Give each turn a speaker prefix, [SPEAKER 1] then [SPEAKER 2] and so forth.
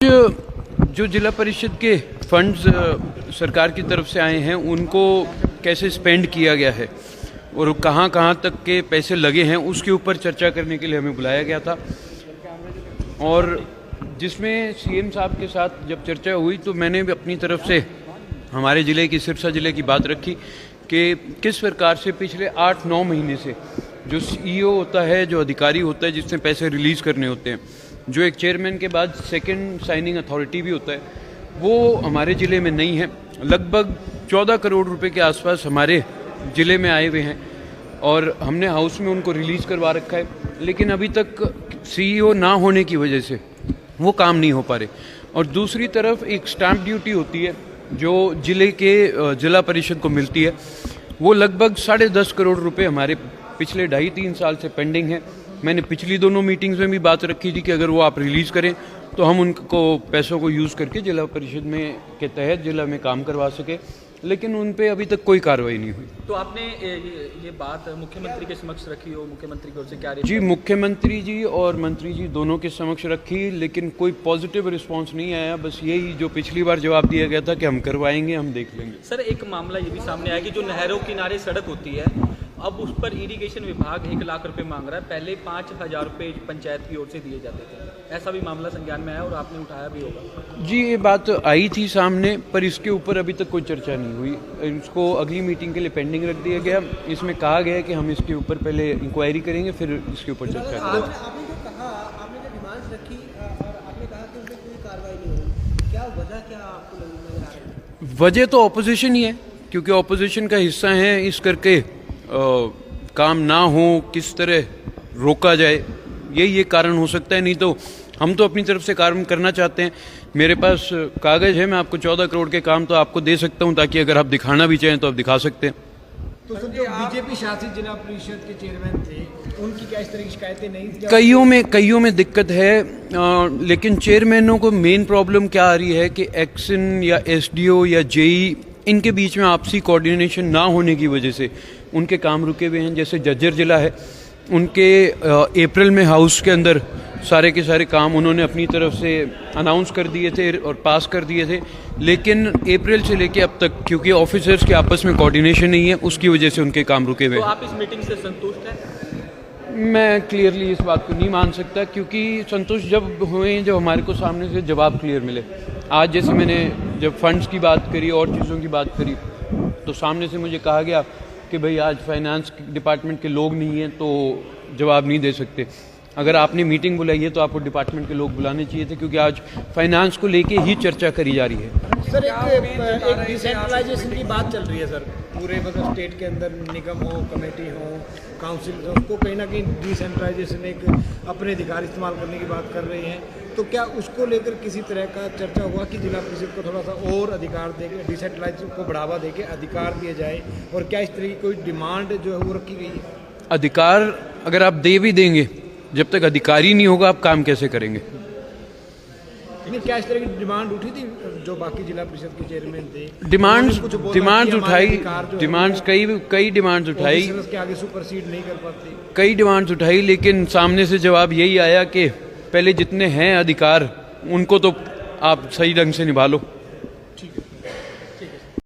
[SPEAKER 1] जो जिला परिषद के फंड्स सरकार की तरफ से आए हैं उनको कैसे स्पेंड किया गया है और कहां कहां तक के पैसे लगे हैं उसके ऊपर चर्चा करने के लिए हमें बुलाया गया था। और जिसमें सीएम साहब के साथ जब चर्चा हुई तो मैंने भी अपनी तरफ से हमारे ज़िले की सिरसा ज़िले की बात रखी कि किस प्रकार से पिछले 8-9 महीने से जो सीईओ होता है, जो अधिकारी होता है जिसने पैसे रिलीज़ करने होते हैं, जो एक चेयरमैन के बाद सेकंड साइनिंग अथॉरिटी भी होता है, वो हमारे ज़िले में नहीं है। लगभग 14 करोड़ रुपए के आसपास हमारे ज़िले में आए हुए हैं और हमने हाउस में उनको रिलीज़ करवा रखा है, लेकिन अभी तक सीईओ ना होने की वजह से वो काम नहीं हो पा रहे। और दूसरी तरफ एक स्टैंप ड्यूटी होती है जो ज़िले के जिला परिषद को मिलती है, वो लगभग 10.5 करोड़ रुपए हमारे पिछले 2.5-3 साल से पेंडिंग है। मैंने पिछली दोनों मीटिंग्स में भी बात रखी थी कि अगर वो आप रिलीज़ करें तो हम उनको पैसों को यूज़ करके जिला परिषद में के तहत जिला में काम करवा सके, लेकिन उन पे अभी तक कोई कार्रवाई नहीं हुई।
[SPEAKER 2] तो आपने ये बात मुख्यमंत्री के समक्ष रखी हो, मुख्यमंत्री की ओर से क्या?
[SPEAKER 1] जी, मुख्यमंत्री जी और मंत्री जी दोनों के समक्ष रखी, लेकिन कोई पॉजिटिव रिस्पांस नहीं आया। बस यही जो पिछली बार जवाब दिया गया था कि हम करवाएंगे, हम देख लेंगे।
[SPEAKER 2] सर, एक मामला ये भी सामने आया कि जो नहरों किनारे सड़क होती है, अब उस पर इरिगेशन विभाग 1 लाख रुपए मांग रहा है। पहले 5,000 रुपए पंचायत की ओर से दिए जाते थे। ऐसा भी मामला संज्ञान में आया और आपने उठाया भी होगा।
[SPEAKER 1] जी, ये बात आई थी सामने, पर इसके ऊपर अभी तक कोई चर्चा नहीं हुई। इसको अगली मीटिंग के लिए पेंडिंग रख दिया गया। इसमें कहा गया है कि हम इसके ऊपर पहले इंक्वायरी करेंगे, फिर इसके ऊपर चर्चा करेंगे।
[SPEAKER 3] आपने जो कहा, आपने जो डिमांड्स रखी और आपने कहा कि उसमें कोई कार्रवाई नहीं हुई, क्या वजह क्या आपको नजर आ रही है?
[SPEAKER 1] वजह तो ऑपोजिशन ही है, क्योंकि ऑपोजिशन का हिस्सा है। इस करके काम ना हो, किस तरह रोका जाए, यही एक कारण हो सकता है। नहीं तो हम तो अपनी तरफ से काम करना चाहते हैं। मेरे पास कागज़ है, मैं आपको 14 करोड़ के काम तो आपको दे सकता हूं, ताकि अगर आप दिखाना भी चाहें तो आप दिखा सकते हैं।
[SPEAKER 3] तो सर, जो बीजेपी शासित जिला परिषद के चेयरमैन थे, उनकी क्या इस तरह की शिकायतें नहीं?
[SPEAKER 1] कईयों में दिक्कत है, लेकिन चेयरमैनों को मेन प्रॉब्लम क्या आ रही है कि एक्शन या एसडीओ या जेई, इनके बीच में आपसी कोऑर्डिनेशन ना होने की वजह से उनके काम रुके हुए हैं। जैसे जज्जर जिला है, उनके अप्रैल में हाउस के अंदर सारे के सारे काम उन्होंने अपनी तरफ से अनाउंस कर दिए थे और पास कर दिए थे, लेकिन अप्रैल से लेके अब तक क्योंकि ऑफिसर्स के आपस में कोऑर्डिनेशन नहीं है, उसकी वजह से उनके काम रुके हुए हैं।
[SPEAKER 2] तो आप इस मीटिंग से संतुष्ट हैं?
[SPEAKER 1] मैं क्लियरली इस बात को नहीं मान सकता, क्योंकि संतुष्ट जब हुए जब हमारे को सामने से जवाब क्लियर मिले। आज जैसे मैंने जब फंड्स की बात करी और चीज़ों की बात करी तो सामने से मुझे कहा गया कि भाई आज फाइनेंस डिपार्टमेंट के लोग नहीं हैं तो जवाब नहीं दे सकते। अगर आपने मीटिंग बुलाई है तो आपको डिपार्टमेंट के लोग बुलाने चाहिए थे, क्योंकि आज फाइनेंस को लेके ही चर्चा करी जा रही है।
[SPEAKER 3] सर, एक डिसेंट्रलाइजेशन की बात चल रही है सर, पूरे मतलब स्टेट के अंदर निगम हो, कमेटी हो, काउंसिल हो, उसको कहीं ना कहीं डिसेंट्रलाइजेशन एक अपने अधिकार इस्तेमाल करने की बात कर रही हैं। तो क्या उसको लेकर किसी तरह का चर्चा हुआ कि जिला परिषद को थोड़ा सा और अधिकार देके डिसेंट्रलाइजेशन को बढ़ावा देके अधिकार दिए जाए, और क्या इस तरह की कोई डिमांड जो है वो रखी गई है?
[SPEAKER 1] अधिकार अगर आप दे भी देंगे, जब तक अधिकारी नहीं होगा आप काम कैसे करेंगे?
[SPEAKER 3] नहीं, क्या इस तरह की डिमांड उठी थी जो बाकी जिला परिषद के चेयरमैन थे?
[SPEAKER 1] डिमांड्स उठाई, डिमांड्स कई डिमांड्स उठाई,
[SPEAKER 3] के आगे सुपरसीड नहीं कर पाती,
[SPEAKER 1] कई डिमांड्स उठाई, लेकिन सामने से जवाब यही आया कि पहले जितने हैं अधिकार उनको तो आप सही ढंग से निभा लो।